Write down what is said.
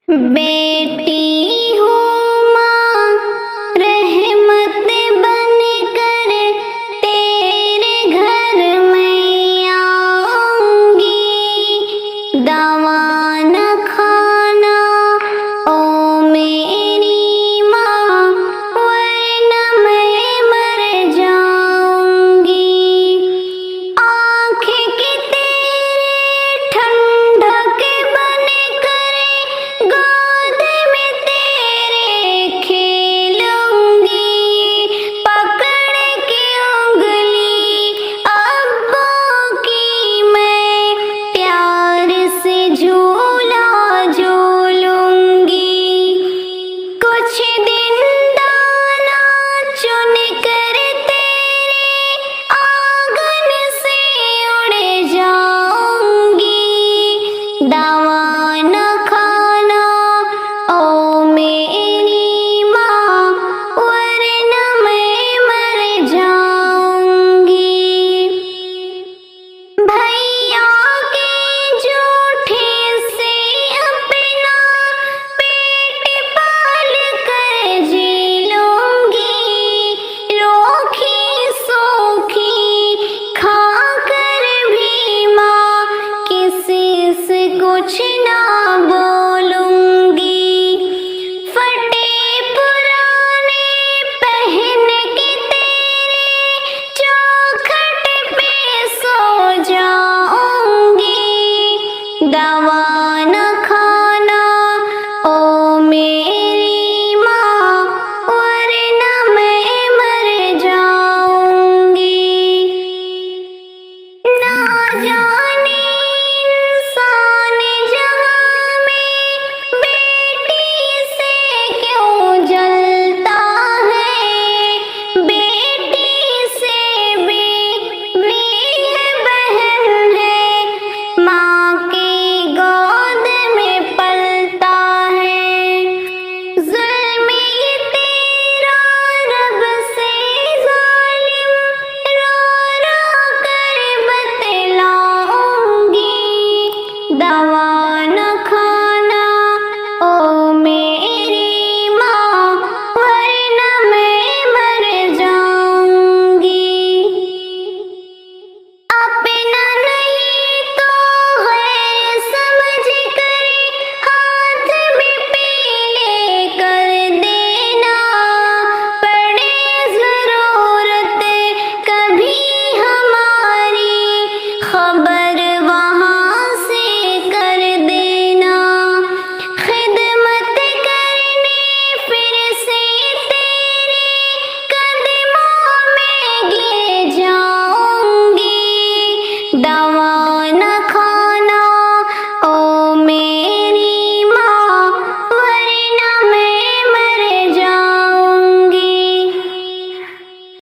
بیٹی ہوں ماں رحمت بن کر تیرے گھر میں آؤں گی، دوا نہ کھانا او میری ماں ورنہ میں مر جاؤں گی، آنکھ کی تیرے ٹھنڈک بن کر گود میں تیرے کھیلوں گی، پکڑ کے انگلی ابا کی میں پیار سے جھولا جھولوں گی، کچھ دن دانا چن کر تیرے آنگن سے اڑ جاؤں گی، دوا نہ کھانا او میری ماں ورنہ میں مر جاؤں گی، بھیا کے جوٹھے سے اپنا پیٹ پال کر جی لوں گی، روکھی سوکھی کھا کر بھی ماں کسی سے کچھ نہ بولوں گی، پھٹے پرانے پہن کے تیرے چوکھٹ پہ سو جاؤں گی، دوا نہ کھانا او میری ماں ورنہ میں مر جاؤں گی، نہ جانے انسان جہاں میں بیٹی سے کیوں جلتا ہے، بیٹی سے بھی ہے بہن ہے، ماں کی گود میں پلتا ہے، ظلم یہ تیرا رب سے ظالم رو رو کر بتلاؤں گی، دوا نہ